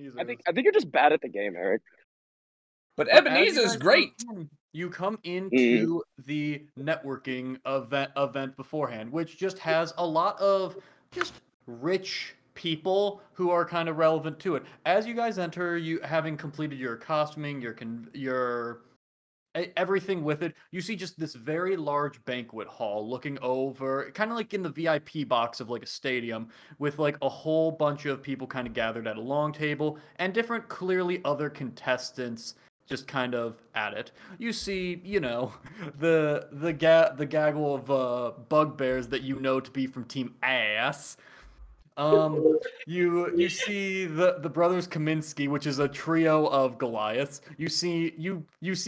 Ebenezer. I think you're just bad at the game, Eric. But As you Ebenezer's guys great. You come into the networking event beforehand, which just has a lot of just rich people who are kind of relevant to it. As you guys enter, you having completed your costuming, your everything with it, you see just this very large banquet hall looking over, kind of like in the VIP box of like a stadium, with like a whole bunch of people kind of gathered at a long table and different, clearly other contestants just kind of at it. You see, you know, the gaggle of bugbears that you know to be from Team Ass. You see the brothers Kaminsky, which is a trio of Goliaths. You see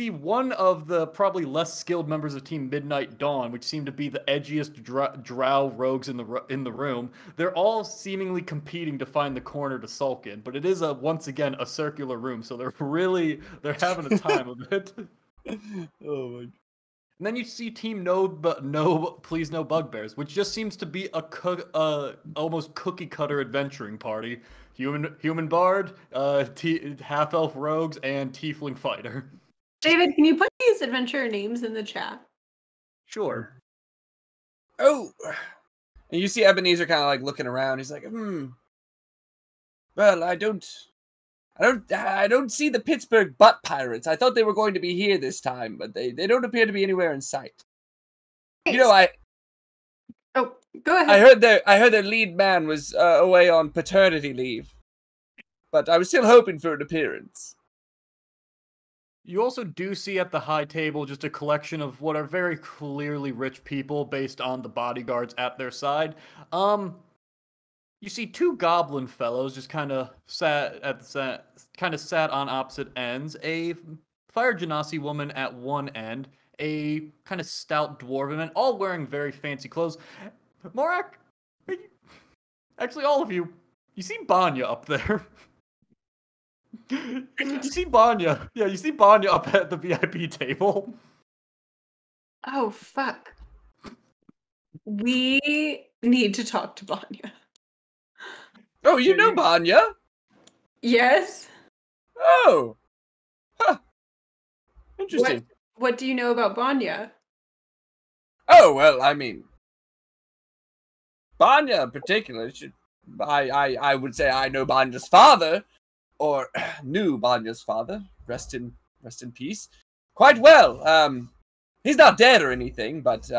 one of the probably less skilled members of Team Midnight Dawn, which seem to be the edgiest drow rogues in the room. They're all seemingly competing to find the corner to sulk in, but it is once again a circular room, so they're having a time of it. Oh my. And then you see Team Please No Bugbears, which just seems to be a almost cookie cutter adventuring party. Human bard, half elf rogues, and tiefling fighter. David, can you put these adventure names in the chat? Sure. Oh, and you see Ebenezer kind of like looking around. He's like, Well, I don't see the Pittsburgh butt pirates. I thought they were going to be here this time, but they don't appear to be anywhere in sight. You know, Oh, go ahead. I heard their lead man was away on paternity leave, but I was still hoping for an appearance. You also do see at the high table just a collection of what are very clearly rich people based on the bodyguards at their side. You see two goblin fellows just kind of sat on opposite ends. A fire genasi woman at one end, a kind of stout dwarven man, all wearing very fancy clothes. Morak, actually, all of you see Banya up there. You see Banya. Yeah, you see Banya up at the VIP table. Oh, fuck. We need to talk to Banya. Oh, you know Banya? Yes. Oh. Huh. Interesting. What do you know about Banya? Oh, well, I mean, Banya in particular, I would say I know Banya's father, or knew Banya's father, rest in peace, quite well. He's not dead or anything, but,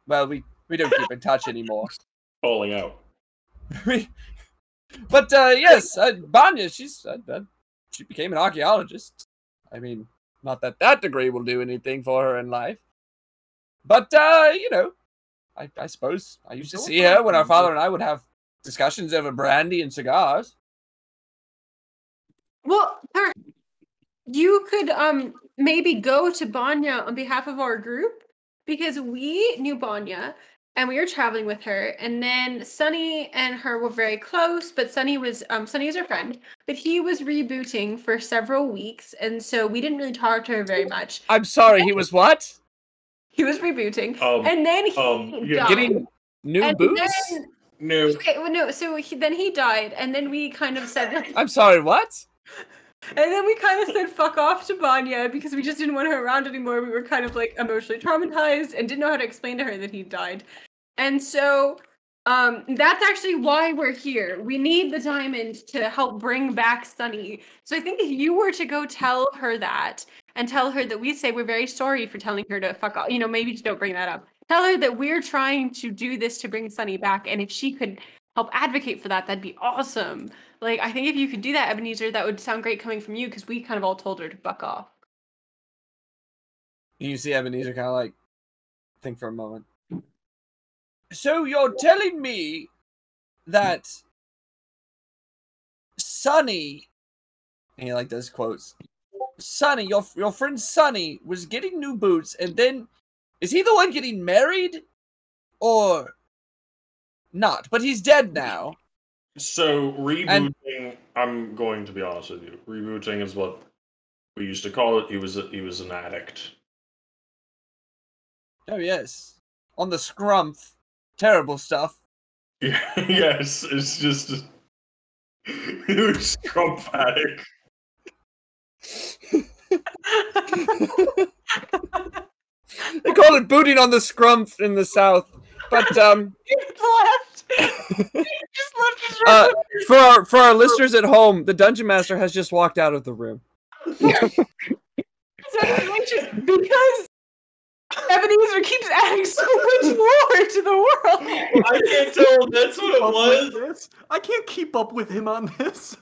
well, we don't keep in touch anymore. Falling out. But, yes, Banya, she became an archaeologist. I mean, not that degree will do anything for her in life. But, you know, I suppose I used to see her when our father and I would have discussions over brandy and cigars. Well, you could maybe go to Banya on behalf of our group, because we knew Banya and we were traveling with her, and then Sunny and her were very close, but Sunny is our friend, but he was rebooting for several weeks, and so we didn't really talk to her very much. I'm sorry, he was what? He was rebooting, and then he died. Getting new boots? No. Okay, well, no, so then he died, and then we kind of said... I'm sorry, what? And then we kind of said fuck off to Banya because we just didn't want her around anymore. We were kind of like emotionally traumatized and didn't know how to explain to her that he died. And so that's actually why we're here. We need the diamond to help bring back Sunny. So I think if you were to go tell her that and tell her that we say we're very sorry for telling her to fuck off, you know, maybe just don't bring that up. Tell her that we're trying to do this to bring Sunny back, and if she could help advocate for that, that'd be awesome. Like, I think if you could do that, Ebenezer, that would sound great coming from you, because we kind of all told her to fuck off. You see Ebenezer kind of like think for a moment. So you're telling me that Sunny, and he like does quotes, Sunny, your friend Sunny was getting new boots, and then is he the one getting married, or not? But he's dead now. So rebooting, I'm going to be honest with you. Rebooting is what we used to call it. He was an addict. Oh yes, on the scrumph, terrible stuff. Yeah, yes, it's just You scrumphatic. They call it booting on the scrumph in the South. But He left. He just left his room. for our listeners at home, the Dungeon Master has just walked out of the room. Because Ebenezer keeps adding so much lore to the world. I can't tell if that's what it was. I can't keep up with him on this.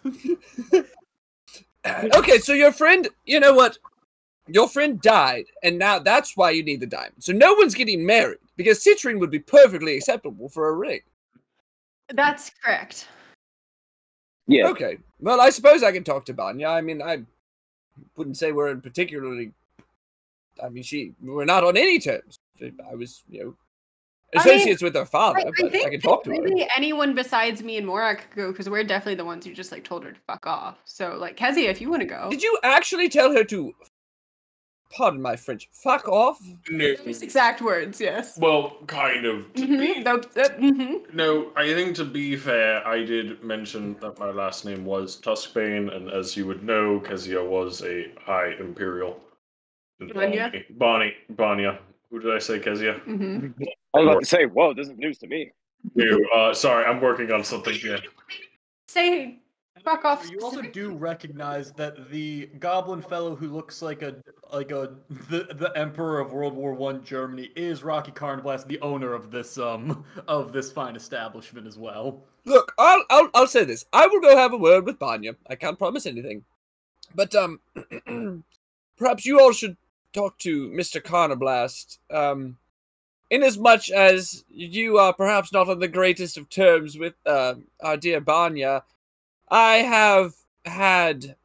Okay, so your friend, you know what? Your friend died, and now that's why you need the diamond. So no one's getting married, because citrine would be perfectly acceptable for a ring. That's correct. Yeah. Okay, well, I suppose I can talk to Banya. I mean, I wouldn't say we're in particularly... I mean, we're not on any terms. I was, associates with her father, but I can talk to her. Really anyone besides me and Morak could go, because we're definitely the ones who just, told her to fuck off. So, Kezia, if you want to go. Did you actually tell her to... Pardon my French. Fuck off? No. Those exact words, yes. Well, kind of. No, I think to be fair, I did mention that my last name was Tuskbane, and as you would know, Kezia was a High Imperial. Banya. Who did I say, Kezia? Mm-hmm. I was about to say, whoa, this is news to me. Sorry, I'm working on something here. Say fuck off. You also do recognize that the goblin fellow who looks like the Emperor of World War I Germany is Rocky Carnblast, the owner of this fine establishment as well. Look, I'll say this. I will go have a word with Banya. I can't promise anything, but perhaps you all should talk to Mr. Carnblast. Inasmuch as you are perhaps not on the greatest of terms with our dear Banya, I have had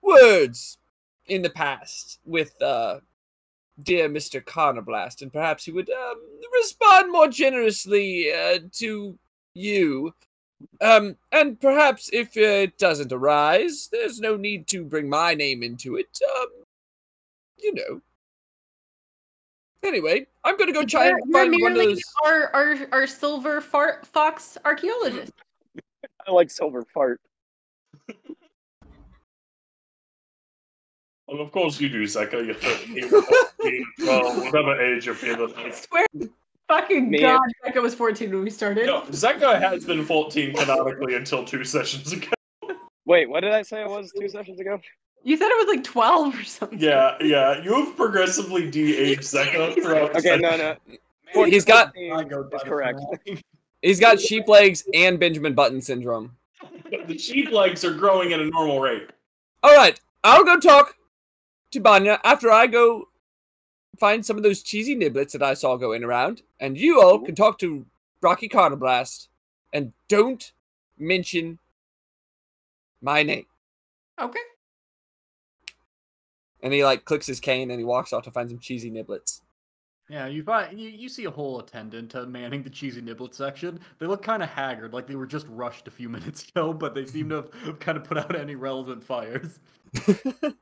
words in the past with dear Mr. Carnblast, and perhaps he would respond more generously to you. And perhaps if it doesn't arise, there's no need to bring my name into it. Anyway, I'm gonna go try and find one of those. Our silver fox archaeologist. I like silver fart. Well, of course you do, Zeka. You're 13, 14, 12, whatever age you're feeling. I swear, fucking Man. God, Becca was 14 when we started. No, Zeka has been 14 canonically until 2 sessions ago. Wait, what did I say it was 2 sessions ago? You said it was 12 or something. Yeah. You have progressively de-aged Zeka throughout. Okay, no. He's got. 14 I go by is the correct. flag. He's got sheep legs and Benjamin Button syndrome. The sheep legs are growing at a normal rate. All right, I'll go talk to Banya after I go find some of those cheesy niblets that I saw going around, and you all can talk to Rocky Carnblast, and don't mention my name. Okay. And he clicks his cane and he walks off to find some cheesy niblets. Yeah, you see a whole attendant manning the cheesy niblet section. They look kind of haggard, like they were just rushed a few minutes ago, but they seem to have kind of put out any relevant fires. But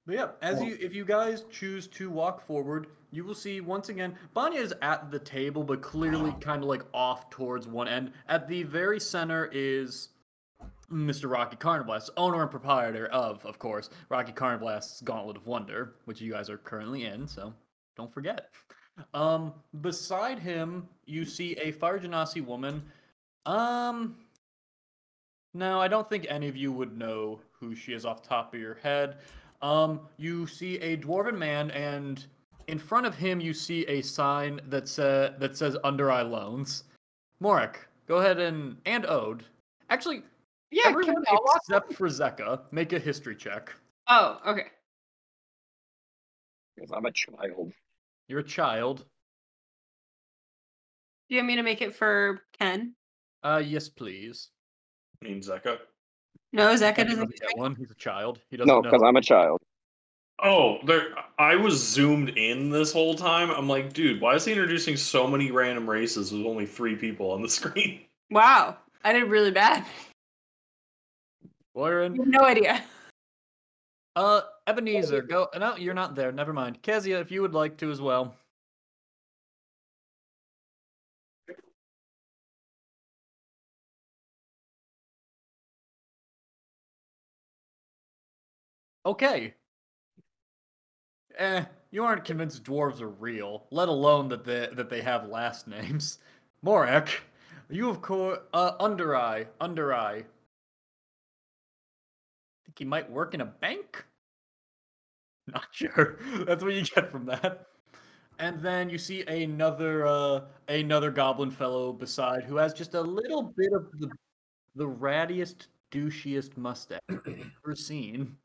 yeah, if you guys choose to walk forward, you will see once again Banya is at the table, but clearly kind of off towards one end. At the very center is Mr. Rocky Carnblast, owner and proprietor of course, Rocky Carnblast's Gauntlet of Wonder, which you guys are currently in, so don't forget. Beside him, you see a Fire Genasi woman. No, I don't think any of you would know who she is off the top of your head. You see a dwarven man, and in front of him you see a sign that says Under Eye Loans. Morak, go ahead and Ode. Actually, Yeah, everyone except for Zeka, make a history check. Oh, okay. Because I'm a child. You're a child. Do you want me to make it for Ken? Yes, please. I mean, Zeka. No, Zeka He doesn't. doesn't get one. He's a child. He doesn't No, know. because I'm a child. Oh, I was zoomed in this whole time. I'm like, dude, why is he introducing so many random races with only 3 people on the screen? Wow, I did really bad. Lauren. No idea. Ebenezer, go. No, you're not there. Never mind. Kezia, if you would like to as well. Okay. You aren't convinced dwarves are real, let alone that they have last names. Morak, you of course, Under Eye. Think he might work in a bank? Not sure. That's what you get from that. And then you see another goblin fellow beside who has just a little bit of the rattiest, douchiest mustache I've ever seen.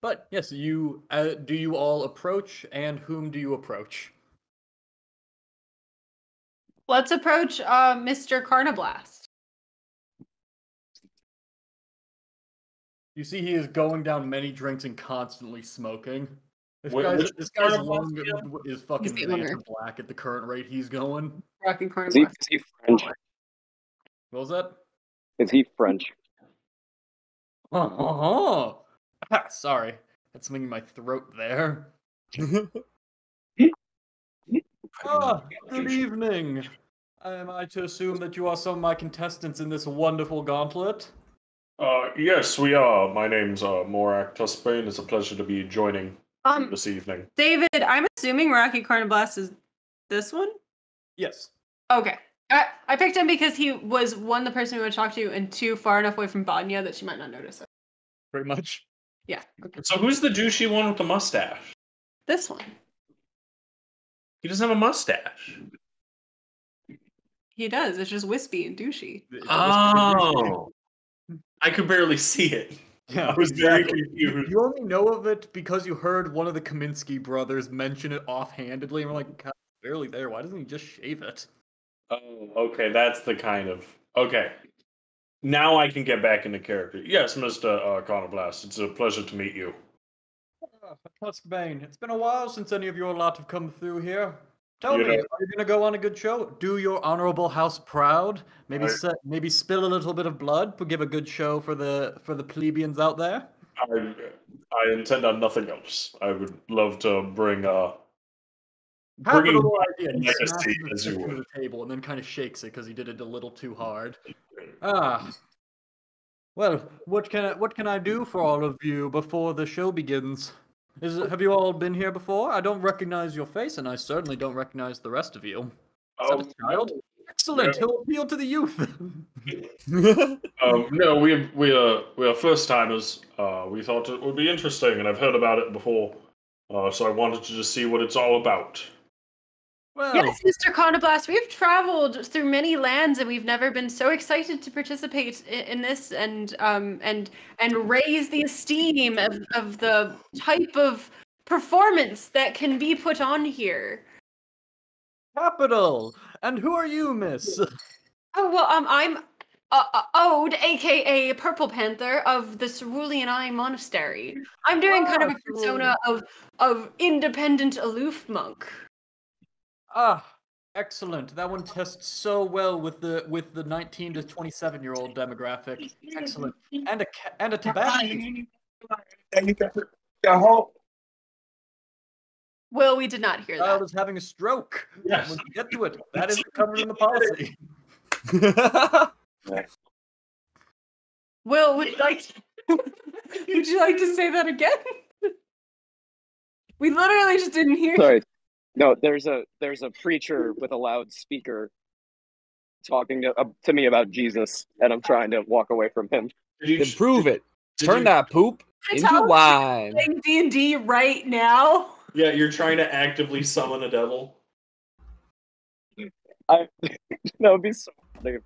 But yes, do you all approach, and whom do you approach? Let's approach Mr. Carnablast. You see he is going down many drinks and constantly smoking. This Which guy's Carnablast lung again? is fucking the Vanta owner. black at the current rate he's going. Rocking Is he, Carnablast. is he French? What was that? Is he French? Sorry. That's something in my throat there. Good evening. Am I to assume that you are some of my contestants in this wonderful gauntlet? Yes, we are. My name's Morak Tusbane. It's a pleasure to be joining this evening. David, I'm assuming Rocky Carnablast is this one? Yes. Okay. I picked him because he was, one, the person we would talk to, and two, far enough away from Banya that she might not notice it. Pretty much. Yeah. Okay. So who's the douchey one with the mustache? This one. He doesn't have a mustache. He does. It's just wispy and douchey. Oh. I could barely see it. Yeah, I was very exactly. confused. You only know of it because you heard one of the Kaminsky brothers mention it offhandedly, and we're like, God, it's barely there. Why doesn't he just shave it? Oh, okay, that's the kind of... Okay. Now I can get back into character. Yes, Mr. Carnablast, it's a pleasure to meet you. Tuskbane, it's been a while since any of your lot have come through here. Tell You me, know- are you gonna go on a good show? Do your honorable house proud? Maybe maybe spill a little bit of blood, but give a good show for the plebeians out there. I intend on nothing else. I would love to bring Capital idea. He legacy, smashes as his you fist would. into the table and then kind of shakes it because he did it a little too hard. Ah. Well, what can I do for all of you before the show begins? Have you all been here before? I don't recognize your face, and I certainly don't recognize the rest of you. Is that a child? Excellent. no. He'll appeal to the youth. No, we are first timers. We thought it would be interesting, and I've heard about it before. So I wanted to just see what it's all about. Well, Yes, Mr. Carnablast, we've traveled through many lands, and we've never been so excited to participate in this and raise the esteem of the type of performance that can be put on here. capital. And who are you, miss? Oh well, I'm Ode, aka Purple Panther of the Cerulean Eye Monastery. I'm doing kind of a persona of independent aloof monk. Ah, excellent. That one tests so well with the 19 to 27-year-old demographic. Excellent. And a Tibetan. Will, we did not hear I that. was having a stroke. Yes. When we get to it, that isn't covered in the policy. Will, would you like to say that again? We literally just didn't hear. Sorry. No, there's a preacher with a loudspeaker talking to me about Jesus, and I'm trying to walk away from him. Improve it. did Turn you- that poop That's into how wine. playing D&D right now. Yeah, you're trying to actively summon a devil. That would be so funny.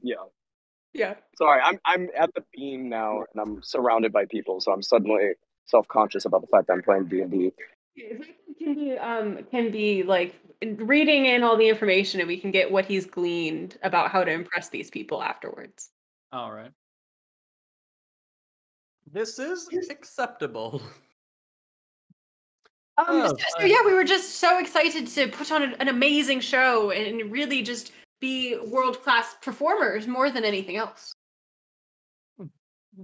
Yeah. Yeah. Sorry, I'm at the beam now, and I'm surrounded by people, so I'm suddenly self-conscious about the fact that I'm playing D&D. Can be like reading in all the information, and we can get what he's gleaned about how to impress these people afterwards. All right. This is acceptable. So yeah, we were just so excited to put on an amazing show and really just be world-class performers more than anything else.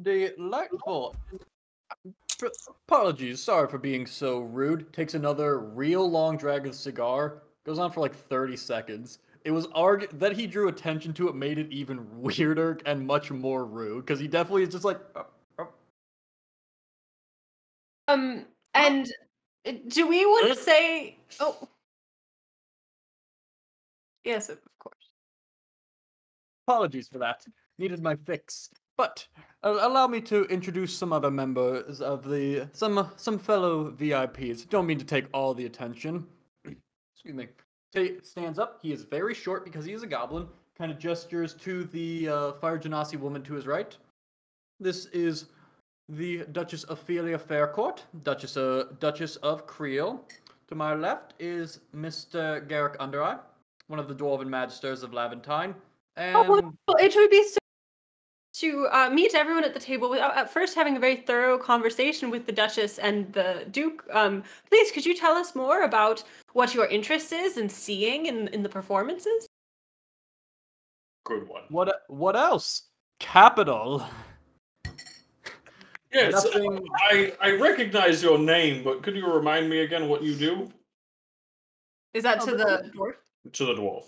Delightful. Apologies, sorry for being so rude. Takes another real long drag of the cigar. Goes on for like 30 seconds. it was that he drew attention to it made it even weirder and much more rude because he definitely is just like. And do we want to say? Oh, yes, of course. Apologies for that. Needed my fix. But allow me to introduce some other members of some fellow VIPs. Don't mean to take all the attention. Excuse me. Stands up. He is very short because he is a goblin. Kind of gestures to the Fire Genasi woman to his right. This is the Duchess Ophelia Faircourt, Duchess of Creel. To my left is Mr. Garrick Undereye, one of the Dwarven Magisters of Laventine. And It would be so to meet everyone at the table without at first having a very thorough conversation with the Duchess and the Duke. Please, could you tell us more about what your interest is in seeing in the performances? Good one. What else? Capital. Yes, Nothing... I recognize your name, but could you remind me again what you do? Is that to the dwarf? To the dwarf.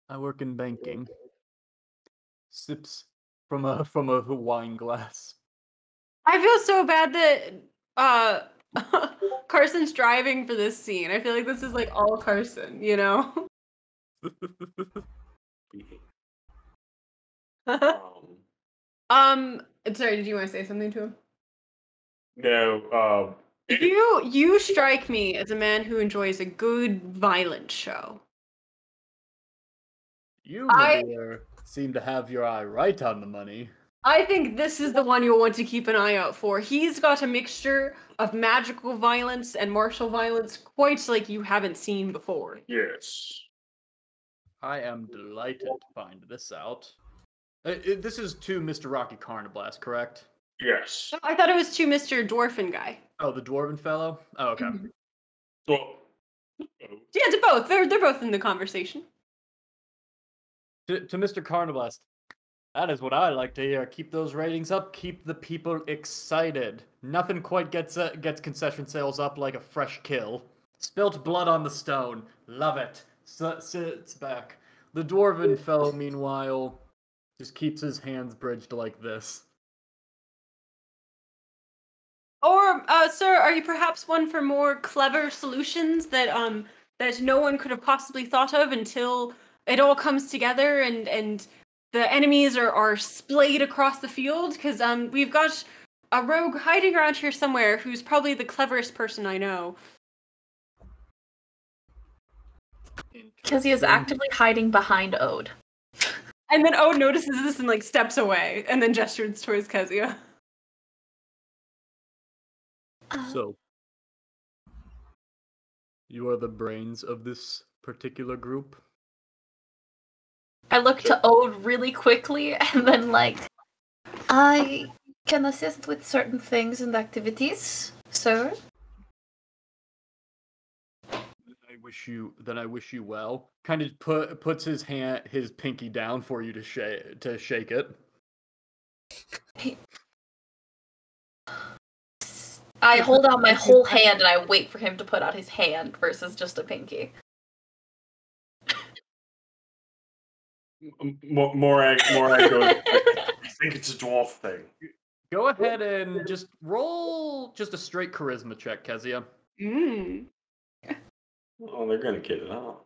I work in banking. Sips from a wine glass. I feel so bad that Carson's driving for this scene. I feel like this is like all Carson, you know? Sorry, did you want to say something to him? No, You strike me as a man who enjoys a good violent show. You, my dear, seem to have your eye right on the money. I think this is the one you'll want to keep an eye out for. He's got a mixture of magical violence and martial violence quite like you haven't seen before. yes. I am delighted to find this out. This is to Mr. Rocky Carnablast, correct? Yes. I thought it was to Mr. Dwarfen guy. Oh, the Dwarven fellow? Oh, okay. Mhm. Well, Yeah, to both. They're both in the conversation. To Mr. Carnablast. That is what I like to hear. Keep those ratings up. Keep the people excited. Nothing quite gets concession sales up like a fresh kill. Spilt blood on the stone. Love it. Sits back. The Dwarven fellow, meanwhile, just keeps his hands bridged like this. Or, sir, are you perhaps one for more clever solutions that that no one could have possibly thought of until it all comes together and the enemies are splayed across the field? Because we've got a rogue hiding around here somewhere who's probably the cleverest person I know. Because he is actively hiding behind Ode. And then Ode notices this and like steps away and then gestures towards Kezia. So, you are the brains of this particular group? I look to Ode really quickly and then I can assist with certain things and activities, sir. Then I wish you well. Kind of puts his pinky down for you to shake it. I hold out my whole hand and I wait for him to put out his hand versus just a pinky. Morag goes, I think it's a dwarf thing. Go ahead and just roll just a straight charisma check, Kezia. Oh, they're gonna get it out.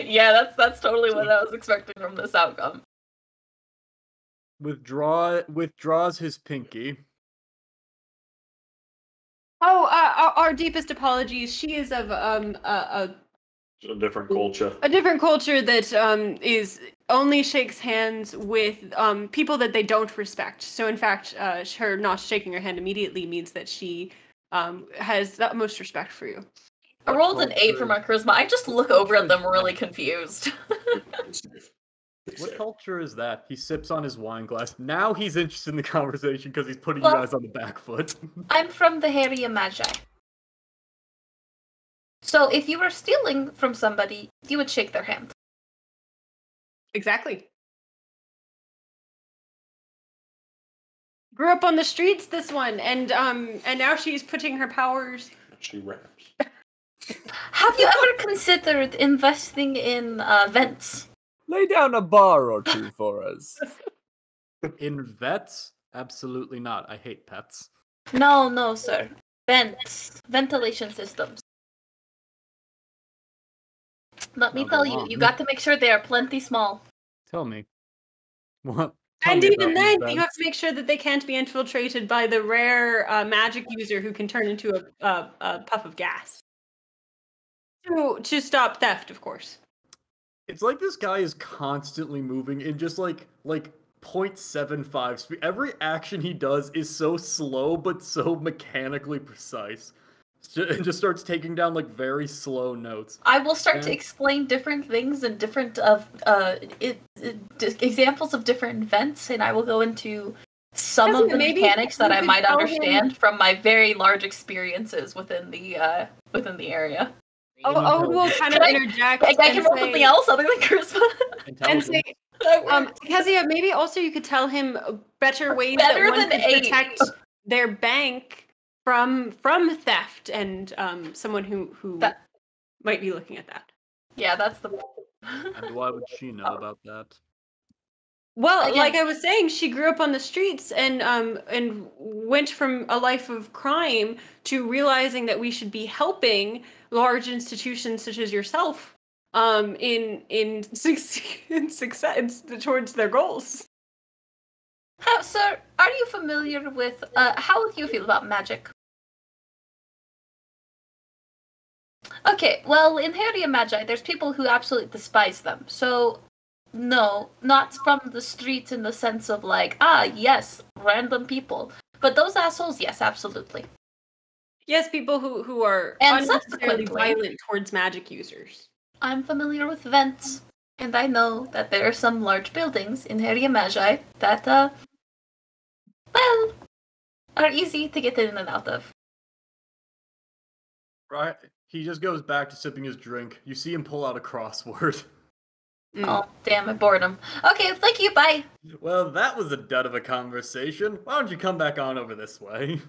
Yeah, that's totally what I was expecting from this outcome. Withdraws his pinky. Oh, our deepest apologies. She is of a different culture. A different culture that is only shakes hands with people that they don't respect. So in fact, her not shaking her hand immediately means that she has the utmost respect for you. I rolled an 8 for my charisma. I just look over at them really confused. What culture is that? He sips on his wine glass. Now he's interested in the conversation because he's putting you guys on the back foot. I'm from the Harrier Magi. So if you were stealing from somebody, you would shake their hand. Exactly. grew up on the streets. This one, and now she's putting her powers. She raps. Have you ever considered investing in vents? Lay down a bar or two for us. In vets? Absolutely not. I hate pets. No, sir. Vents. Ventilation systems. Let me Now tell go you, on. you got to make sure they are plenty small. Tell me. What? Tell And me even about then, these you have vents. to make sure that they can't be infiltrated by the rare magic user who can turn into a puff of gas. To stop theft, of course. It's like this guy is constantly moving in just like 0.75 speed. Every action he does is so slow but so mechanically precise. It just starts taking down like very slow notes. I will start to Yeah. explain different things and different examples of different vents, and I will go into some of the Maybe mechanics that you I could might tell understand from my very large experiences within the area. Ode will kind of interject I and can roll something say, else other than charisma. and say, Intelligence. Kezia, maybe also you could tell him better ways Better that one than could 8. protect their bank from theft and someone who That- might be looking at that. Yeah, that's the. And why would she know about that? Well, Again- like I was saying, she grew up on the streets and went from a life of crime to realizing that we should be helping large institutions such as yourself in success towards their goals. Sir, are you familiar with how do you feel about magic? Okay, well, in Heria Magi, there's people who absolutely despise them. So, no, not from the streets in the sense of like, yes, random people. But those assholes, yes, absolutely. Yes, people who are And unnecessarily subsequently- violent towards magic users. I'm familiar with vents, and I know that there are some large buildings in Heria Magi that, well, are easy to get in and out of. Right? He just goes back to sipping his drink. You see him pull out a crossword. Oh, damn, I bored him. Okay, thank you, bye. Well, that was a dud of a conversation. Why don't you come back on over this way?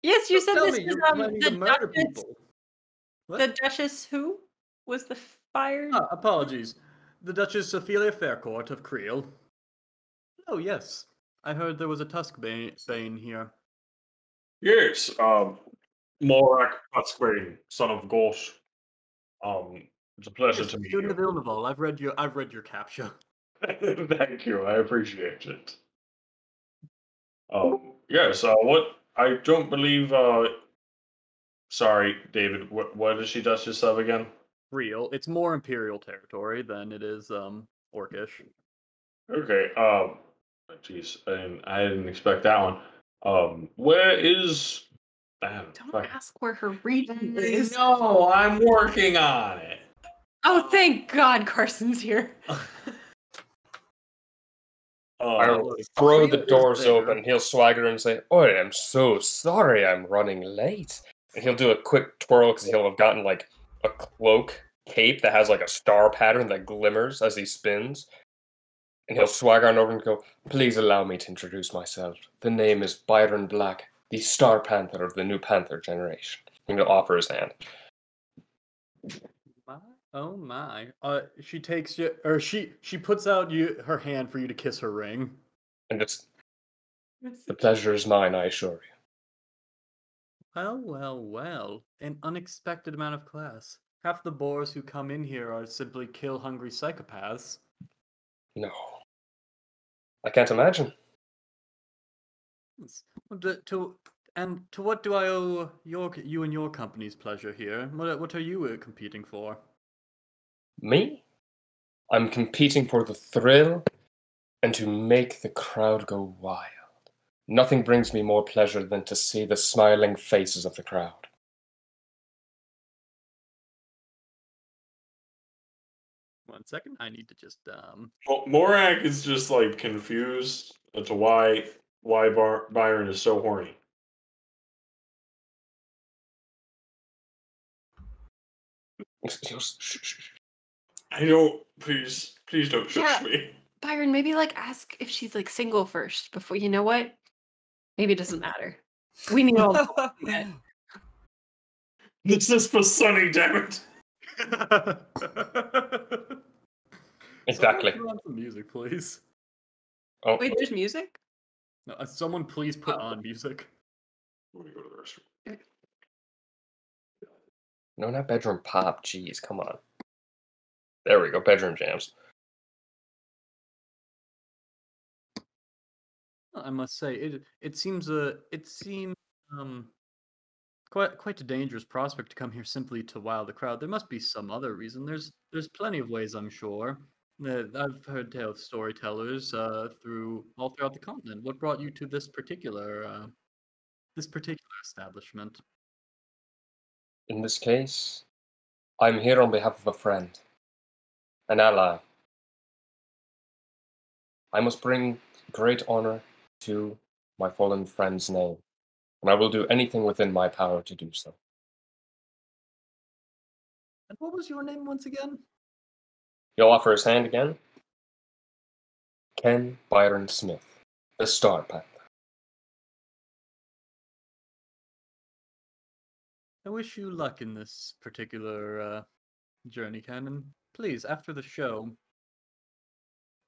Yes, you Just said tell this me was you're planning to the murder Duchess. people. What? The Duchess who was the fired? Apologies. The Duchess Ophelia Faircourt of Creel. Oh, yes. I heard there was a Tusk Bane here. Yes, Morak Tuskbane, son of Gosh. It's a pleasure Yes, to meet student of you. Ilnival. I've read your capture. Thank you, I appreciate it. Yes, what I don't believe sorry, David, what does she Duchess of again? Real. It's more Imperial territory than it is Orcish. Okay, jeez, I didn't expect that one. Where is Don't fuck. ask where her region is. No, I'm working on it. Oh, thank God Carson's here. I'll throw the Ophelia is doors there. open. He'll swagger and say, "Oh, I'm so sorry. I'm running late." And he'll do a quick twirl because he'll have gotten like a cloak cape that has like a star pattern that glimmers as he spins. And he'll swagger on over and go, "Please allow me to introduce myself. The name is Byron Black, the Star Panther of the new Panther generation." And he'll offer his hand. Oh my. She takes you, or she puts out her hand for you to kiss her ring. And it's, "The pleasure is mine, I assure you." Well. An unexpected amount of class. Half the boars who come in here are simply kill-hungry psychopaths. No. I can't imagine. To what do I owe you and your company's pleasure here? What are you competing for? Me? I'm competing for the thrill and to make the crowd go wild. Nothing brings me more pleasure than to see the smiling faces of the crowd. One second, I need to just Morak is just like confused as to why Byron is so horny. I don't. Please don't shush Yeah. me. Byron, maybe like ask if she's like single first before. You know what? Maybe it doesn't matter. We need all the yet. This is for Sunny, damn it. Exactly. Someone put on some music, please. Oh, Wait, there's music? No, someone please put Oh. on music. Let me go to the restroom. no, not bedroom pop. Jeez, come on. There we go. Bedroom jams. I must say, it seems quite a dangerous prospect to come here simply to wow the crowd. There must be some other reason. There's plenty of ways, I'm sure. I've heard tales of storytellers all throughout the continent. What brought you to this particular establishment? In this case, I'm here on behalf of a friend, an ally. I must bring great honor to my fallen friend's name, and I will do anything within my power to do so. And what was your name once again? He'll offer his hand again. Ken Byron Smith, the Star Panther. I wish you luck in this particular journey, Ken. And please, after the show,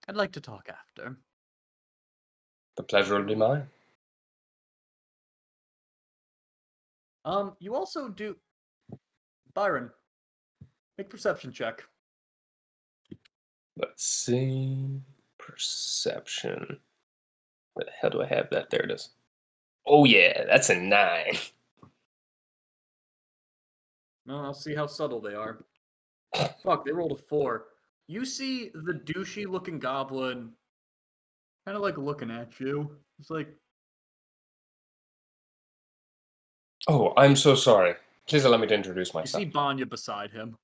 I'd like to talk after. The pleasure will be mine. You also do, Byron. Make perception check. Let's see. Perception. Where the hell do I have that? There it is. Oh yeah, that's a 9. No, I'll see how subtle they are. Fuck, they rolled a 4. You see the douchey-looking goblin kind of like looking at you. It's like, Oh, I'm so sorry. Please allow me to introduce you myself. see Banya beside him.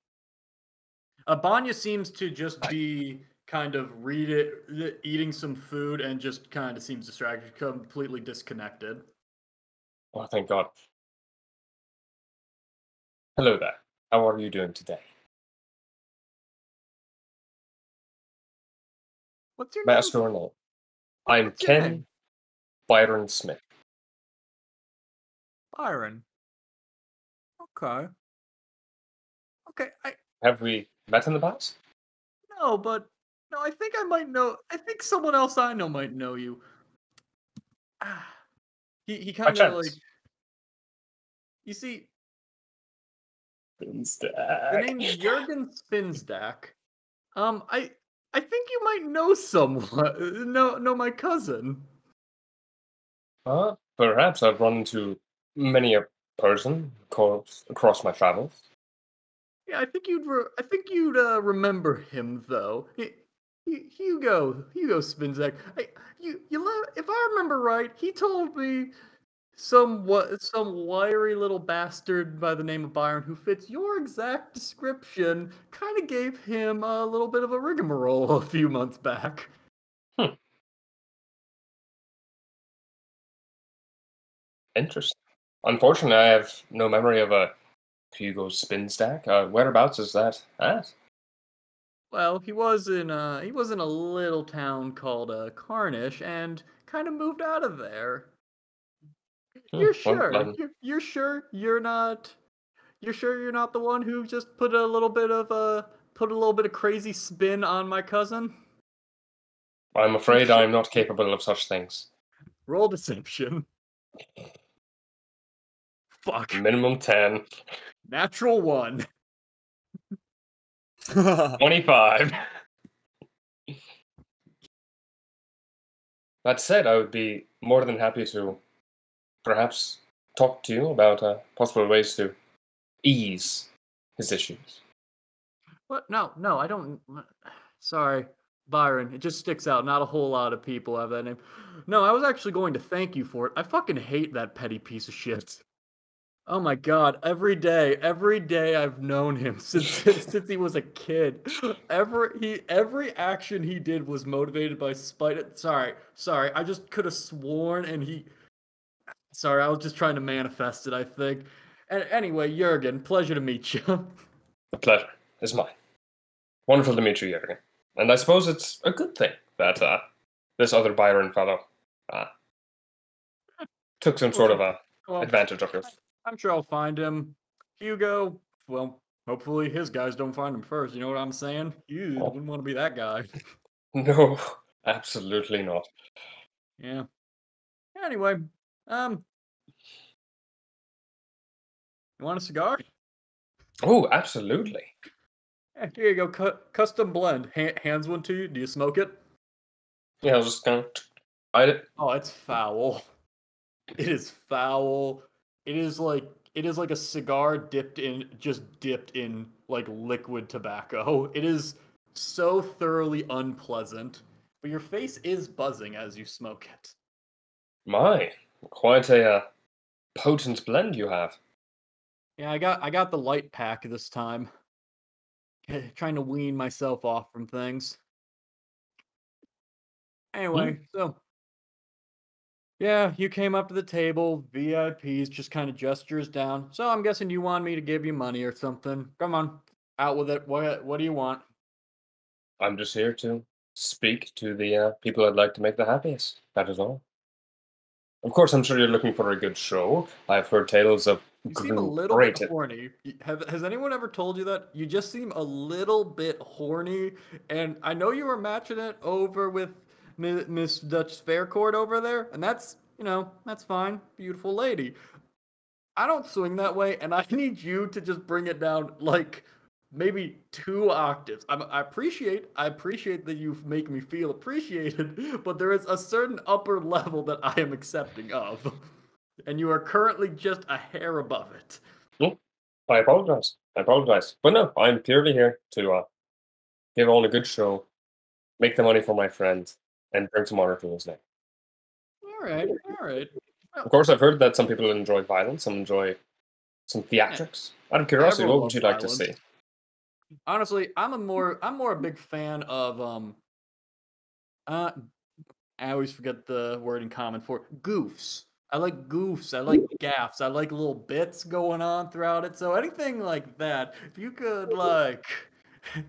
Banya seems to just be kind of eating some food and just kind of seems distracted, completely disconnected. Oh, thank God. Hello there. How are you doing today? What's your May I name? ask your name? I'm What's your Ken name? Byron Smith. Byron. Okay. Okay, Have we met in the past? no, but no, I think I might know. I think someone else I know might know you. Ah, he By kind of like, chance. you see, the Finstack. name's Jurgen Spinsdak. I think you might know someone. Know my cousin. Perhaps I've run into many a person across my travels. Yeah, I think you'd remember him though. Hugo Spinzak. If I remember right, he told me some wiry little bastard by the name of Byron who fits your exact description kind of gave him a little bit of a rigmarole a few months back. Interesting. Unfortunately, I have no memory of a Hugo Spinstack. Whereabouts is that at? Well, he was in a little town called Carnish and kind of moved out of there. You're Well, sure? You're sure you're not? You're sure you're not the one who just put a little bit of crazy spin on my cousin? I'm afraid I'm not capable of such things. Roll deception. Fuck. Minimum 10. Natural 1. 25. That said, I would be more than happy to perhaps talk to you about possible ways to ease his issues. What? No, I don't. Sorry, Byron. It just sticks out. Not a whole lot of people have that name. No, I was actually going to thank you for it. I fucking hate that petty piece of shit. Oh my god, every day I've known him since he was a kid. Every action he did was motivated by spite. Sorry, I just could have sworn sorry, I was just trying to manifest it, I think. And anyway, Jurgen, pleasure to meet you. The pleasure is mine. Wonderful to meet you, Jürgen. And I suppose it's a good thing that this other Byron fellow took some sort of a Well, advantage of yours. I'm sure I'll find him. Hugo, well, hopefully his guys don't find him first. You know what I'm saying? You Oh. wouldn't want to be that guy. No, absolutely not. Yeah. Anyway, you want a cigar? Oh, absolutely. Yeah, here you go. Custom blend. Hands one to you. Do you smoke it? Yeah, I was just gonna bite it. Oh, it's foul. It is foul. It is like a cigar dipped in like liquid tobacco. It is so thoroughly unpleasant. But your face is buzzing as you smoke it. My, quite a potent blend you have. Yeah, I got the light pack this time. Trying to wean myself off from things. Anyway, so yeah, you came up to the table, VIPs, just kind of gestures down. So I'm guessing you want me to give you money or something. Come on, out with it. What do you want? I'm just here to speak to the people I'd like to make the happiest. That is all. Of course, I'm sure you're looking for a good show. I've heard tales of You seem a little great. bit horny. Has anyone ever told you that? You just seem a little bit horny, and I know you were matching it over with Miss Dutch Faircourt over there, and that's, that's fine. Beautiful lady. I don't swing that way, and I need you to just bring it down like maybe 2 octaves. I appreciate that you make me feel appreciated, but there is a certain upper level that I am accepting of, and you are currently just a hair above it. Oh, I apologize. But no, I'm purely here to give on a good show, make the money for my friend, and bring some honor to his name. All right. Of course, I've heard that some people enjoy violence, some enjoy some theatrics. Out of curiosity, Everyone what would you like to loves see? violence. Honestly, I'm more a big fan of I always forget the word in common for it. Goofs. I like goofs. I like gaffs. I like little bits going on throughout it. So anything like that, if you could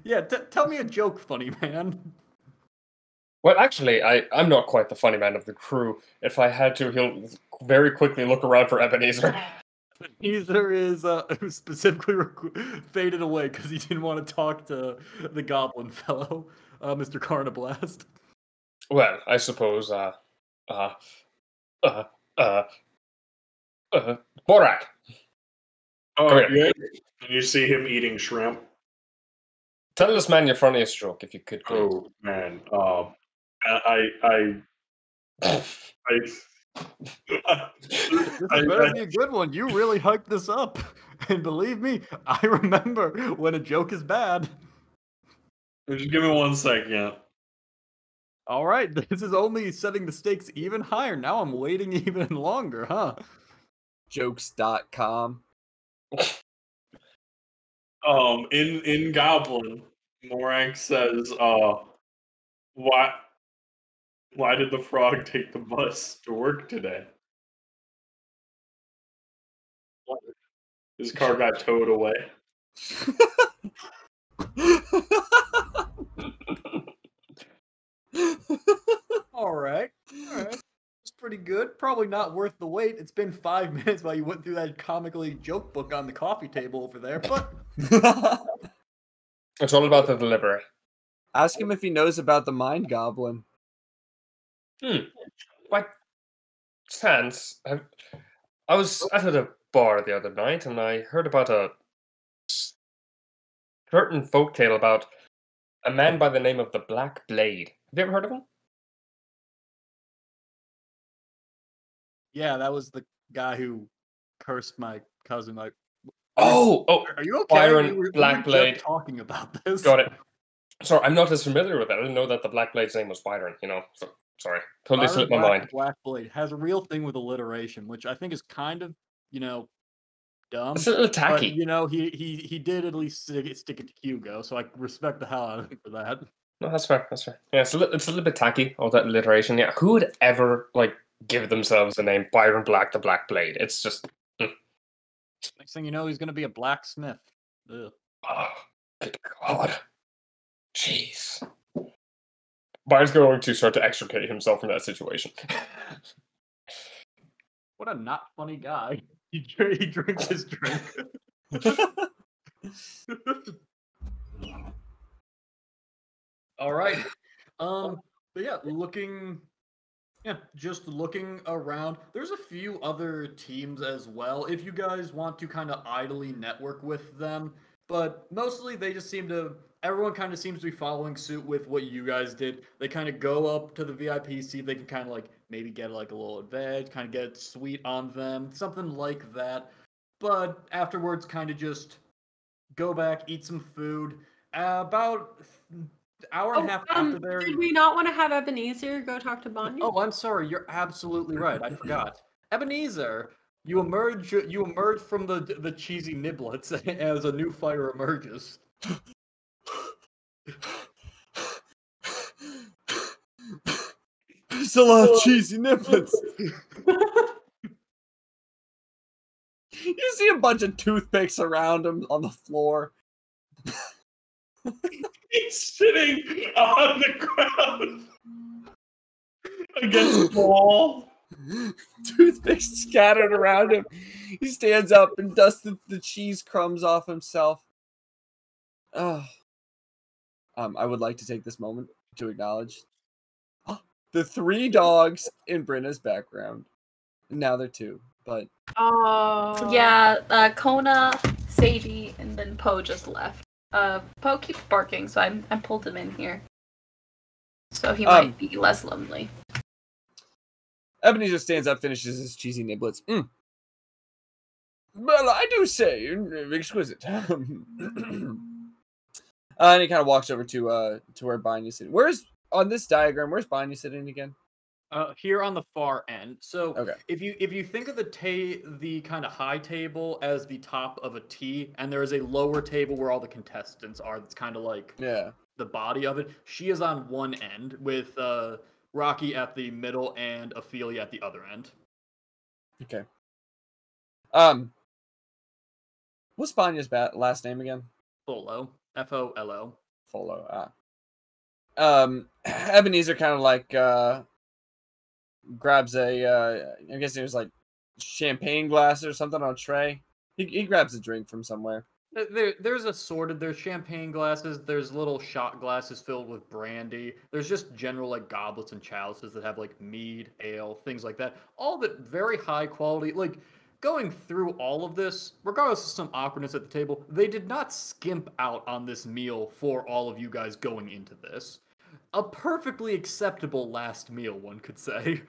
yeah, tell me a joke, funny man. Well, actually, I'm not quite the funny man of the crew. If I had to, he'll very quickly look around for Ebenezer. Ebenezer is specifically faded away because he didn't want to talk to the goblin fellow, Mr. Carnablast. Well, I suppose, Borak! Oh, Come here. yeah. Did you see him eating shrimp? Tell this man your funniest joke, if you could, please. Oh man, I This better be a good one. You really hyped this up. And believe me, I remember when a joke is bad. just give me 1 second. All right, this is only setting the stakes even higher. Now I'm waiting even longer, huh? Jokes.com. In Goblin, Morak says, why did the frog take the bus to work today? His car got towed away. All right. It's pretty good. Probably not worth the wait. It's been 5 minutes while you went through that comically joke book on the coffee table over there, but It's all about the delivery. Ask him if he knows about the mind goblin. By chance, I was at a bar the other night and I heard about a certain folktale about a man by the name of the Black Blade. Have you ever heard of him? yeah, that was the guy who cursed my cousin. Oh, Are you okay? Byron we were Blackblade. just talking about this. Got it. Sorry, I'm not as familiar with that. I didn't know that the Black Blade's name was Byron, So, sorry. Totally slipped my mind. Blackblade has a real thing with alliteration, which I think is kind of, dumb. It's a little But, tacky. he did at least stick it to Hugo, so I respect the hell out of him for that. No, that's fair. Yeah, it's a little bit tacky, all that alliteration. Yeah, who would ever, give themselves the name Byron Black the Black Blade? It's just... Next thing you know, he's going to be a blacksmith. Ugh. Oh, good God. Jeez. Byron's going to start to extricate himself from that situation. What a not funny guy. He drinks his drink. All right. But yeah, just looking around. There's a few other teams as well. If you guys want to kind of idly network with them, but mostly they just everyone kind of seems to be following suit with what you guys did. They kind of go up to the VIP, see if they can kind of like maybe get like a little advantage, kind of get sweet on them, something like that. But afterwards, kind of just go back, eat some food. About hour and a half after there. Did we not want to have Ebenezer go talk to Banya? Oh, I'm sorry. You're absolutely right. I forgot. Ebenezer, you emerge from the cheesy niblets as a new fire emerges. He's a lot of cheesy niblets. You see a bunch of toothpicks around him on the floor. He's sitting on the ground against the wall. Toothpicks scattered around him. He stands up and dusts the cheese crumbs off himself. I would like to take this moment to acknowledge the 3 dogs in Brenna's background. Now they're 2, but yeah, Kona, Sadie, and then Poe just left. Poe keeps barking, so I pulled him in here. So he might be less lonely. Ebenezer stands up, finishes his cheesy niblets. Well, I do say, exquisite. And he kind of walks over to where Banya's sitting. On this diagram, where's Banya sitting again? Here on the far end. So okay. if you think of the kind of high table as the top of a T, and there is a lower table where all the contestants are, that's kind of like the body of it. She is on one end with Rocky at the middle and Ophelia at the other end. Okay. What's Banya's last name again? Folo. F-O-L-O. Folo. Ebenezer kind of like grabs I'm guessing it was like champagne glass or something on a tray. He grabs a drink from somewhere. There's champagne glasses, there's little shot glasses filled with brandy. There's just general like goblets and chalices that have like mead, ale, things like that. All of it very high quality. Like going through all of this, regardless of some awkwardness at the table, they did not skimp out on this meal for all of you guys going into this. A perfectly acceptable last meal, one could say.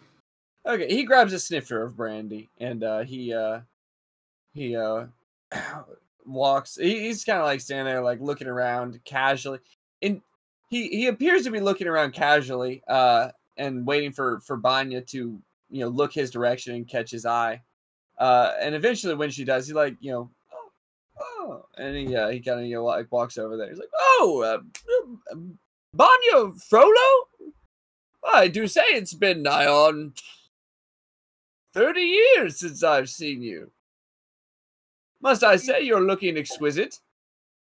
Okay, he grabs a snifter of brandy and he walks. He's kind of like standing there, like looking around casually, and he appears to be looking around casually, and waiting for Banya to look his direction and catch his eye. And eventually, when she does, he's like, and he kind of like walks over there. He's like, Banya Frollo? I do say it's been nigh on 30 years since I've seen you. Must I say you're looking exquisite?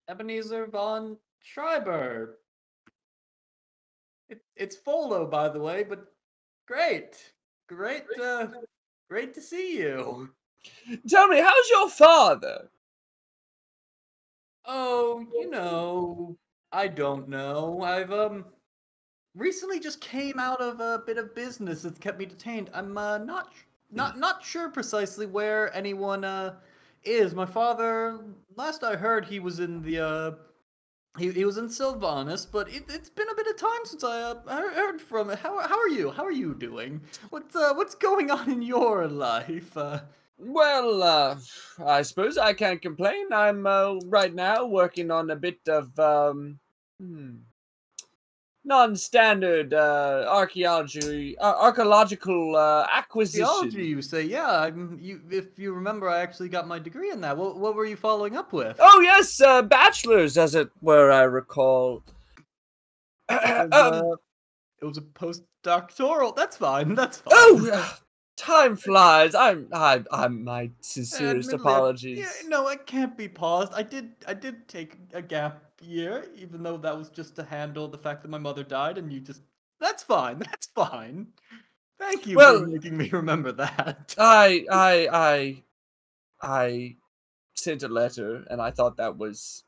Ebenezer von Schreiber. It's Folo, by the way, but great to see you. Tell me, how's your father? Oh, I don't know. I've recently just came out of a bit of business that's kept me detained. I'm not sure precisely where anyone is. My father, last I heard, he was in the he was in Sylvanus, but it's been a bit of time since I heard from it. How are you? How are you doing? What's going on in your life? Well, I suppose I can't complain. I'm right now working on a bit of non-standard archaeological acquisition. Archaeology, you say? Yeah. If you remember, I actually got my degree in that. What were you following up with? Oh yes, bachelor's, as it were. I recall. It was a postdoctoral. That's fine. That's fine. Oh, time flies. I'm my sincerest apologies. Yeah, no, it can't be paused. I did take a gap year, even though that was just to handle the fact that my mother died, and that's fine. That's fine. Thank you Well, for making me remember that. I sent a letter, and I thought that was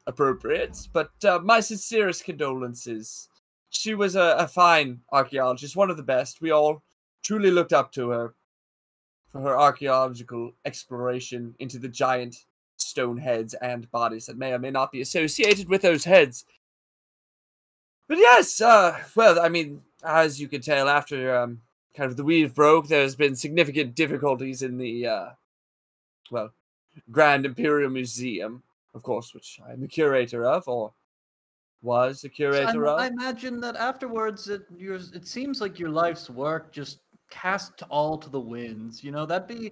appropriate. But my sincerest condolences. She was a fine archaeologist, one of the best. We all truly looked up to her for her archaeological exploration into the giant stone heads and bodies that may or may not be associated with those heads. But yes, well, I mean, as you can tell, after kind of the weave broke, there's been significant difficulties in the, well, Grand Imperial Museum, of course, which I'm the curator of, or was the curator I of. imagine that afterwards, it seems like your life's work just cast all to the winds. You know, that'd be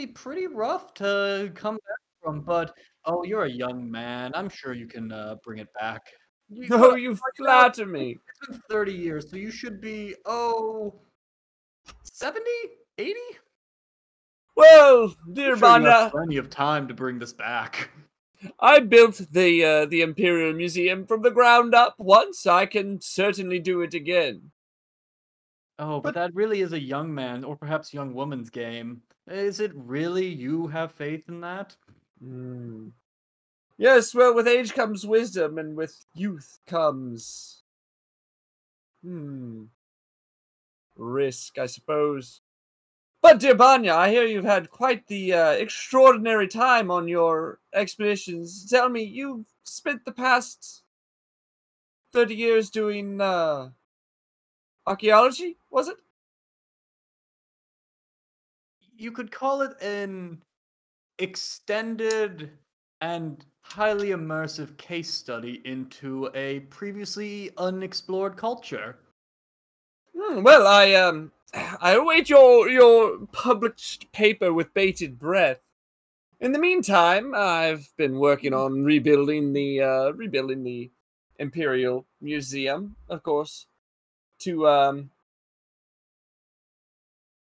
pretty rough to come back from. But oh, you're a young man. I'm sure you can bring it back. No, you flatter me. It's been 30 years, so you should be 70, 80. Well, dear I'm sure you have Banya, plenty of time to bring this back. I built the Imperial Museum from the ground up once. I can certainly do it again. Oh, but that really is a young man or perhaps young woman's game. Is it really you have faith in that? Hmm. Yes, well, with age comes wisdom, and with youth comes risk, I suppose. But dear Banya, I hear you've had quite the extraordinary time on your expeditions. Tell me, you've spent the past 30 years doing archaeology, was it? You could call it an extended and highly immersive case study into a previously unexplored culture. Well, I await your published paper with bated breath. In the meantime, I've been working on rebuilding the Imperial Museum, of course, to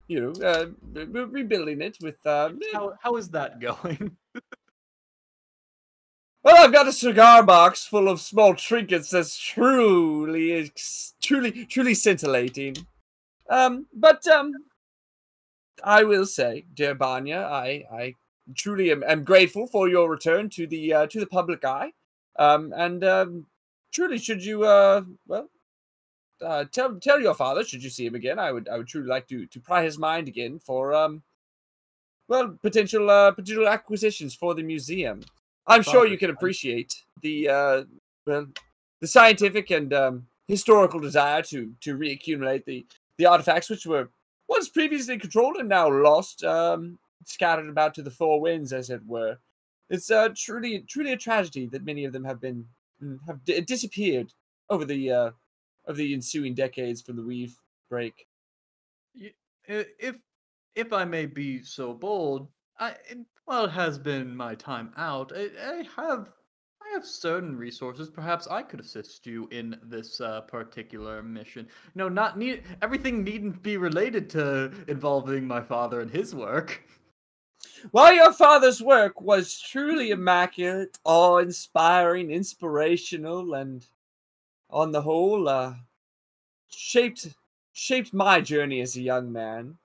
rebuilding it with How is that going? Well, I've got a cigar box full of small trinkets that's truly scintillating. But I will say, dear Banya, I truly am grateful for your return to the public eye. And truly, should you tell your father, should you see him again, I would truly like to pry his mind again for potential acquisitions for the museum. I'm sure you can appreciate the scientific and historical desire to reaccumulate the artifacts which were once previously controlled and now lost, scattered about to the four winds, as it were. It's truly a tragedy that many of them have disappeared over the ensuing decades from the weave break. If I may be so bold, while it has been my time out, I have certain resources. Perhaps I could assist you in this particular mission. No, not need. Everything needn't be related to involving my father and his work. While your father's work was truly immaculate, awe-inspiring, inspirational, and on the whole, shaped my journey as a young man,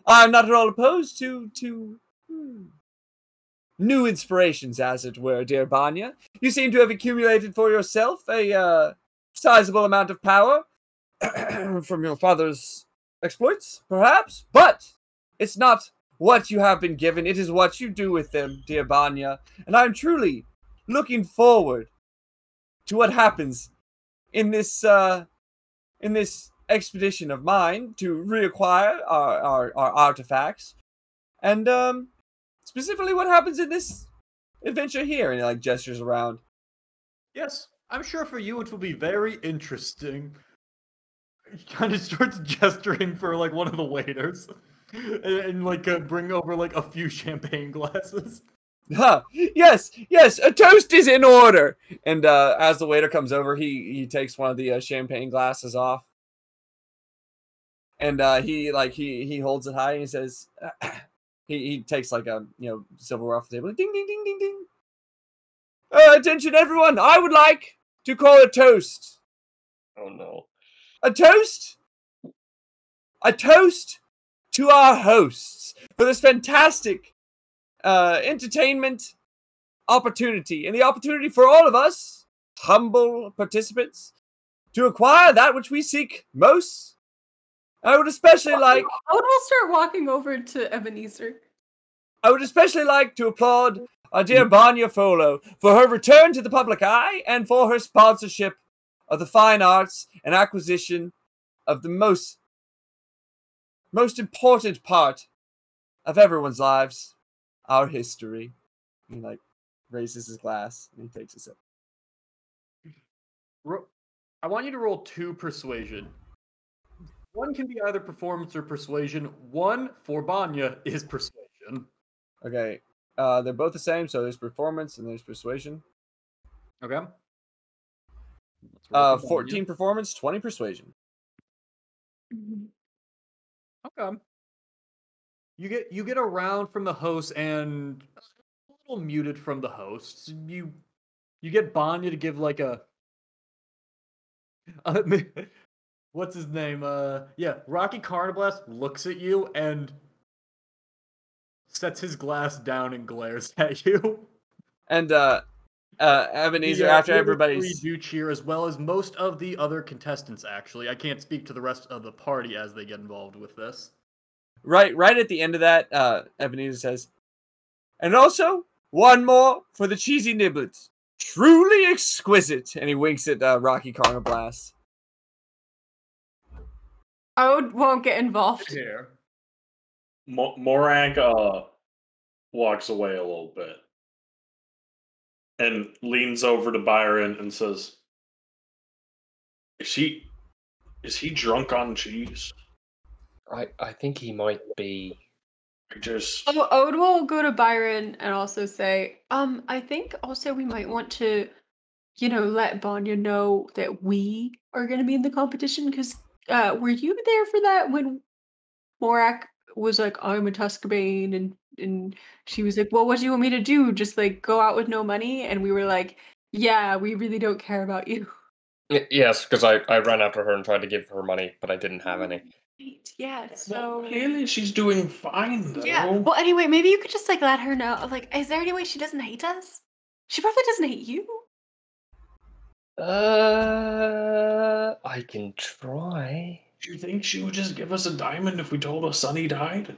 I'm not at all opposed to new inspirations, as it were, dear Banya. You seem to have accumulated for yourself a sizable amount of power from your father's exploits, perhaps, but it's not what you have been given, it is what you do with them, dear Banya, and I'm truly looking forward to what happens in this expedition of mine to reacquire our artifacts, and specifically what happens in this adventure here, and he like gestures around. Yes, I'm sure for you it will be very interesting. He kind of starts gesturing for like one of the waiters, and like bring over like a few champagne glasses. Yes, a toast is in order. And as the waiter comes over, he takes one of the champagne glasses off, and he holds it high and he says, he takes like a silverware off the table, ding ding ding ding ding. Attention everyone, I would like to call a toast. Oh no. A toast a toast to our hosts for this fantastic entertainment opportunity, and the opportunity for all of us, humble participants, to acquire that which we seek most. I would especially like... I will start walking over to Ebenezer. I would especially like to applaud our dear Banya Folo for her return to the public eye and for her sponsorship of the fine arts and acquisition of the most important part of everyone's lives, our history. He raises his glass and he takes a sip. I want you to roll 2 persuasion. One can be either performance or persuasion. 1 for Banya is persuasion. Okay. They're both the same, so there's performance and there's persuasion. Okay. 14 performance, 20 persuasion. Okay. You get around from the host and a little muted from the hosts. You get Banya to give like a what's his name? Rocky Carnablast looks at you and sets his glass down and glares at you. And Ebenezer, after everybody's... do cheer, as well as most of the other contestants, actually. I can't speak to the rest of the party as they get involved with this. Right at the end of that, Ebenezer says, and also, one more for the cheesy niblets. Truly exquisite. And he winks at Rocky Carnablast. I won't get involved. Here. Morag walks away a little bit and leans over to Byron and says, Is he drunk on cheese? I think he might be. Ode will go to Byron and also say, I think also we might want to, let Banya know that we are going to be in the competition, because were you there for that when Morak was like, I'm a Tuscabane, and she was like, well, what do you want me to do? Just go out with no money? And we were like, yeah, we really don't care about you. Yes, because I ran after her and tried to give her money, but I didn't have any. Yeah, so... Well, clearly she's doing fine, though. Yeah, well, anyway, maybe you could just, let her know. Is there any way she doesn't hate us? She probably doesn't hate you. I can try. Do you think she would just give us a diamond if we told her Sonny died?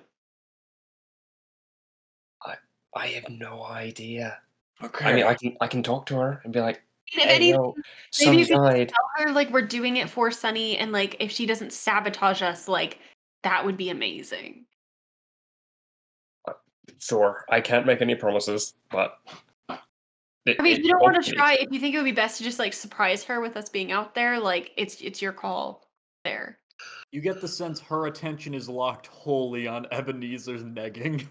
I have no idea. Okay. I mean, I can talk to her and be like, If hey, anything, yo, maybe you Sonny could died. tell her, we're doing it for Sunny, and, if she doesn't sabotage us, that would be amazing. Sure, I can't make any promises, but... I mean, if you don't want to try, if you think it would be best to just, surprise her with us being out there, it's your call there. You get the sense her attention is locked wholly on Ebenezer's negging.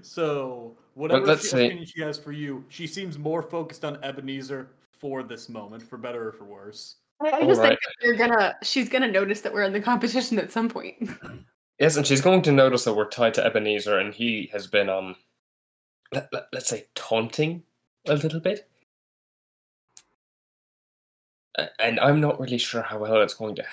So, whatever opinion she has for you, she seems more focused on Ebenezer for this moment, for better or for worse. I just think that she's gonna notice that we're in the competition at some point. Yes, and she's going to notice that we're tied to Ebenezer, and he has been, let's say, taunting a little bit. And I'm not really sure how well it's going to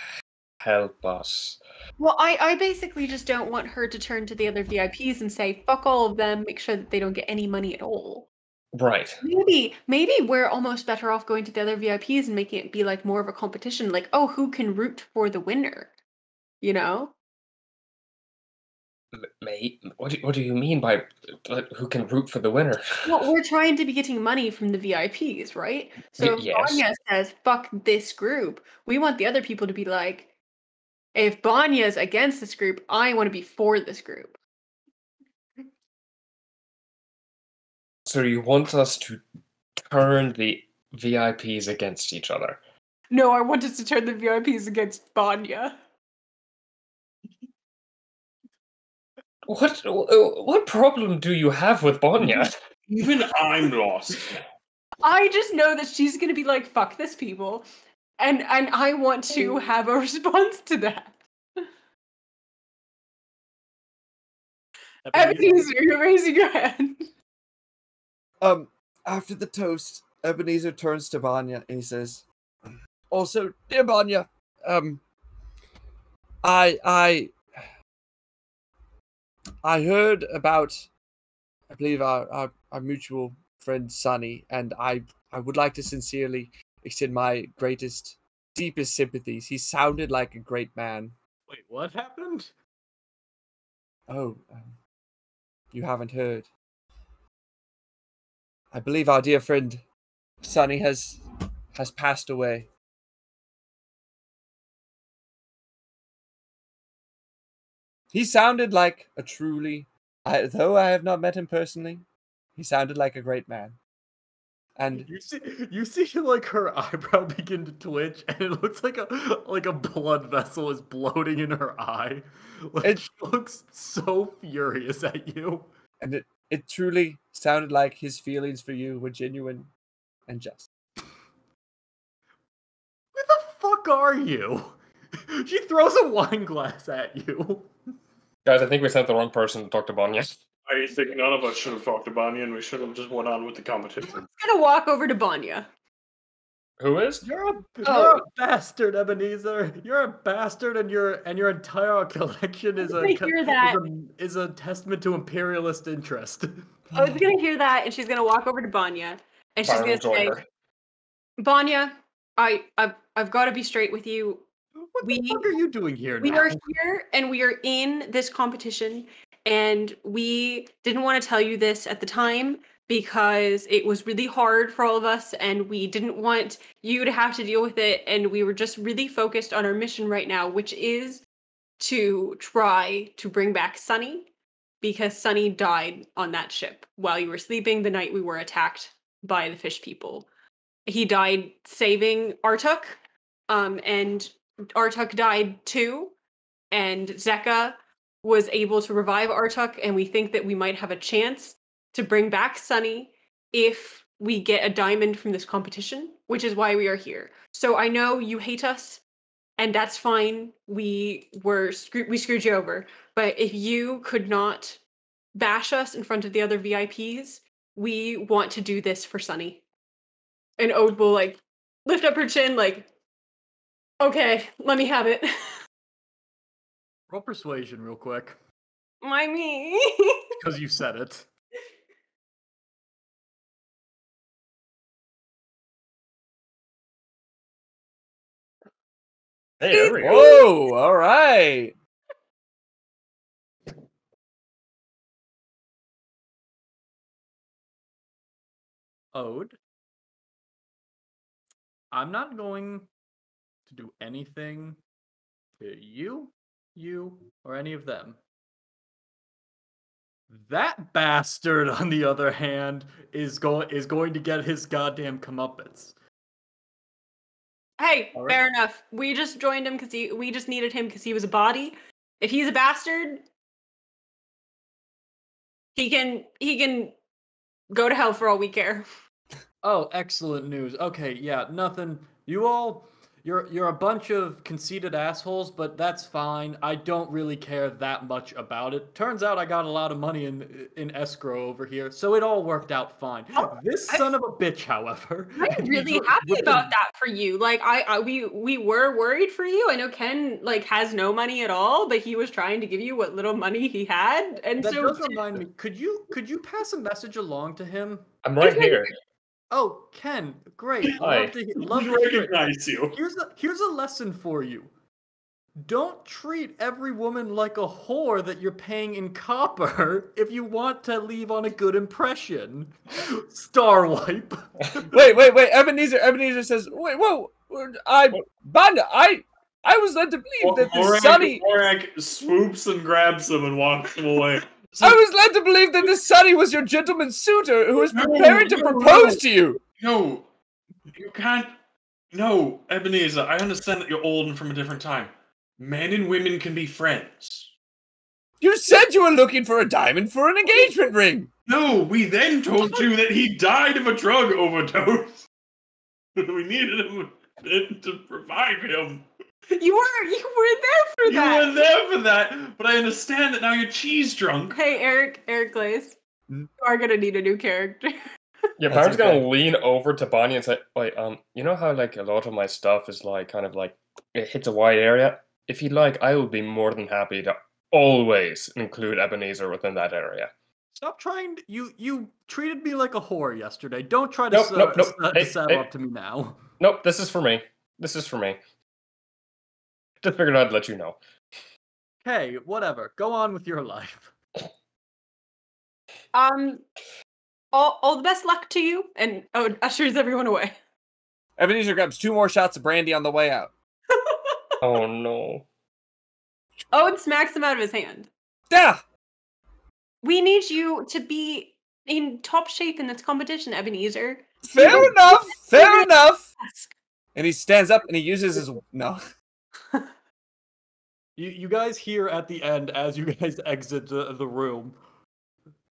help us. Well, I basically just don't want her to turn to the other VIPs and say, fuck all of them, make sure that they don't get any money at all. Right. Maybe we're almost better off going to the other VIPs and making it be more of a competition, who can root for the winner? Mate, what do you mean by who can root for the winner? Well, we're trying to be getting money from the VIPs, right? So if Banya says, fuck this group, we want the other people to be like, if Banya's against this group, I want to be for this group. So you want us to turn the VIPs against each other? No, I want us to turn the VIPs against Banya. What problem do you have with Banya? Even I'm lost. I just know that she's gonna be like, fuck this people. And I want to have a response to that. Ebenezer, you're raising your hand. After the toast, Ebenezer turns to Banya and he says, also, dear Banya, I heard about, I believe, our mutual friend Sonny, and I would like to sincerely extend my greatest, deepest sympathies. He sounded like a great man. Wait, what happened? Oh, you haven't heard. I believe our dear friend Sonny has passed away. He sounded like a truly, though I have not met him personally, he sounded like a great man. And You see like her eyebrow begin to twitch, and it looks like a blood vessel is bloating in her eye. Like, she looks so furious at you. and it truly sounded like his feelings for you were genuine and just. Where the fuck are you? She throws a wine glass at you. Guys, I think we sent the wrong person to talk to Banya. I think none of us should have talked to Bonnie, and we should have just went on with the competition. I'm gonna walk over to Banya. Who is? You're a bastard, Ebenezer. You're a bastard, and your entire collection is I hear that. is a testament to imperialist interest. I was gonna hear that, and she's gonna walk over to Banya, and she's Byron will gonna join say, her. "Banya, I've got to be straight with you. What the fuck are you doing here We now? are here, and we are in this competition, and we didn't want to tell you this at the time because it was really hard for all of us, and we didn't want you to have to deal with it, and we were just really focused on our mission right now, which is to try to bring back Sunny, because Sunny died on that ship while you were sleeping the night we were attacked by the fish people. He died saving Artuk, and Artuk died too, and Zeka was able to revive Artuk, and we think that we might have a chance to bring back Sunny if we get a diamond from this competition, which is why we are here. So I know you hate us, and that's fine. We screwed you over. But if you could not bash us in front of the other VIPs, we want to do this for Sunny. And Ode will like lift up her chin, like, okay, let me have it. Roll persuasion real quick, Why me? because you said it. Hey, there we go. Whoa! All right. Ode, I'm not going to do anything to you, or any of them. That bastard, on the other hand, is going to get his goddamn comeuppance. Hey, All right. fair enough. We just joined him because we just needed him because he was a body. If he's a bastard, he can go to hell for all we care. Oh, excellent news. Okay, yeah, nothing. You're a bunch of conceited assholes, but that's fine. I don't really care that much about it. Turns out I got a lot of money in escrow over here, so it all worked out fine. This son of a bitch, however, I'm really happy about that for you. Like we were worried for you. I know Ken like has no money at all, but he was trying to give you what little money he had. And That so does remind me. Could you pass a message along to him? I'm right here. Oh, Ken, great. Hi. Love We to hear it. recognize you. Here's a lesson for you. Don't treat every woman like a whore that you're paying in copper if you want to leave on a good impression. Star wipe. Wait. Ebenezer says, wait, whoa. Banda, I was led to believe that the Sunny. Morak swoops and grabs him and walks him away. I was led to believe that the Sunny was your gentleman suitor who was preparing to propose to you. No, you can't. No, Ebenezer, I understand that you're old and from a different time. Men and women can be friends. You said you were looking for a diamond for an engagement ring. No, we then told you that he died of a drug overdose. We needed him to revive him. you were there for that. You were there for that, but I understand that now you're cheese drunk. Hey, Eric Glaze, you are gonna need a new character. Yeah, That's Byron's okay. gonna lean over to Bonnie and say, "Wait, you know how like a lot of my stuff is like kind of like it hits a wide area? if you'd like, I would be more than happy to always include Ebenezer within that area. Stop trying. You treated me like a whore yesterday. Don't try to Nope. Hey, saddle up to me now. Nope, this is for me. This is for me. Just figured I'd let you know. Hey, whatever. Go on with your life. All the best luck to you, and ushers everyone away. Ebenezer grabs 2 more shots of brandy on the way out. Oh no. Ode smacks him out of his hand. Yeah! We need you to be in top shape in this competition, Ebenezer. Fair enough! Fair enough! And he stands up and he uses his... No. You guys hear at the end, as you guys exit the room.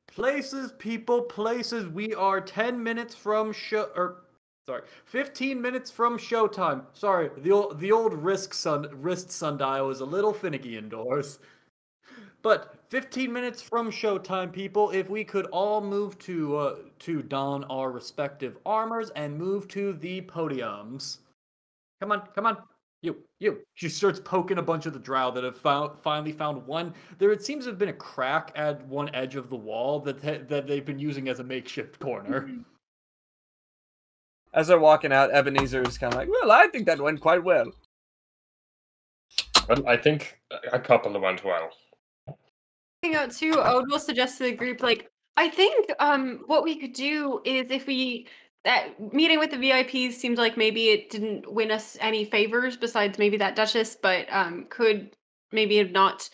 Places, people, places. We are 10 minutes from 15 minutes from showtime. Sorry, the old wrist sundial is a little finicky indoors. But 15 minutes from showtime, people, if we could all move to don our respective armors and move to the podiums. Come on. You. She starts poking a bunch of the drow that have finally found one. It seems to have been a crack at one edge of the wall that they've been using as a makeshift corner. As they're walking out, Ebenezer is kind of like, well, I think that went quite well. Well, I think a couple went well. Out too, Ode will suggest to the group, like, I think what we could do is if that meeting with the VIPs seemed like maybe it didn't win us any favors besides maybe that Duchess, but could maybe have not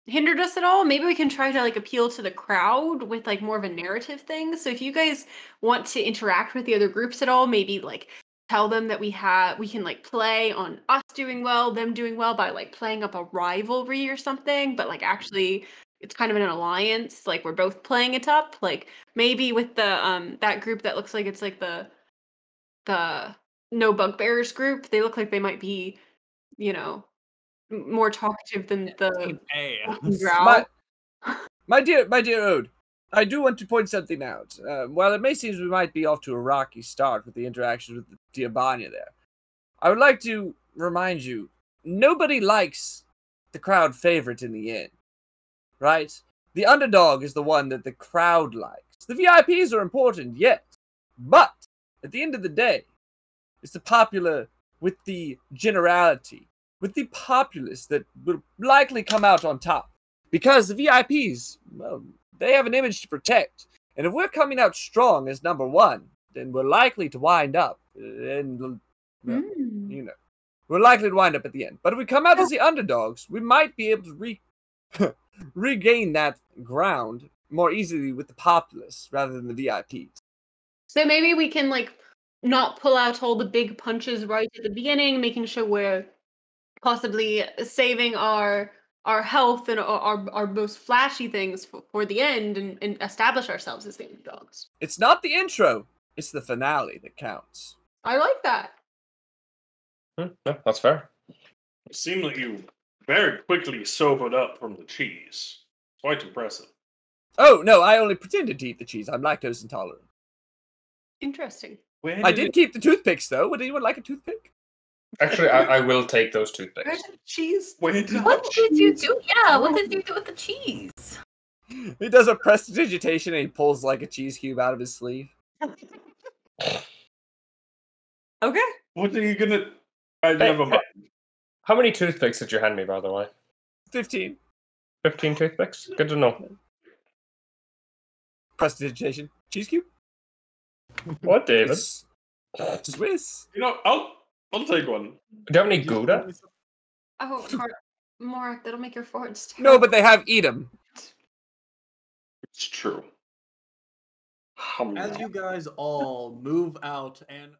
hindered us at all. Maybe we can try to like appeal to the crowd with like more of a narrative thing. So if you guys want to interact with the other groups at all, maybe like tell them that we can like play on us doing well, them doing well by like playing up a rivalry or something, but like actually it's kind of an alliance, like we're both playing it up. Like maybe with the that group that looks like it's like the no bugbears group, they look like they might be, more talkative than the drow. My dear Ode, I do want to point something out. While it may seem we might be off to a rocky start with the interactions with the dear Banya there, I would like to remind you, nobody likes the crowd favorite in the end, right? The underdog is the one that the crowd likes. The VIPs are important, yes, but at the end of the day, it's the popular with the generality, with the populace that will likely come out on top. Because the VIPs, well, they have an image to protect. And if we're coming out strong as number one, then we're likely to wind up. And, we're likely to wind up at the end. But if we come out as the underdogs, we might be able to regain that ground more easily with the populace rather than the VIPs. So maybe we can, like, not pull out all the big punches right at the beginning, making sure we're possibly saving our health and our most flashy things for the end and establish ourselves as the underdogs. It's not the intro, it's the finale that counts. I like that. Yeah, that's fair. It seemed like you very quickly sobered up from the cheese. Quite impressive. Oh, no, I only pretended to eat the cheese. I'm lactose intolerant. Interesting. I did keep the toothpicks, though. Would anyone like a toothpick? Actually, I will take those toothpicks. Cheese. What did you do? Yeah, what did you do with the cheese? He does a prestidigitation and he pulls like a cheese cube out of his sleeve. Okay. What are you gonna... never mind. How many toothpicks did you hand me, by the way? 15. 15 toothpicks? Good to know. Prestidigitation. Cheese cube? What, David? Swiss. You know, I'll take one. Do you have any Gouda? Oh, Mark, that'll make your forehead stick. No, but they have eat 'em. It's true. As you guys all move out and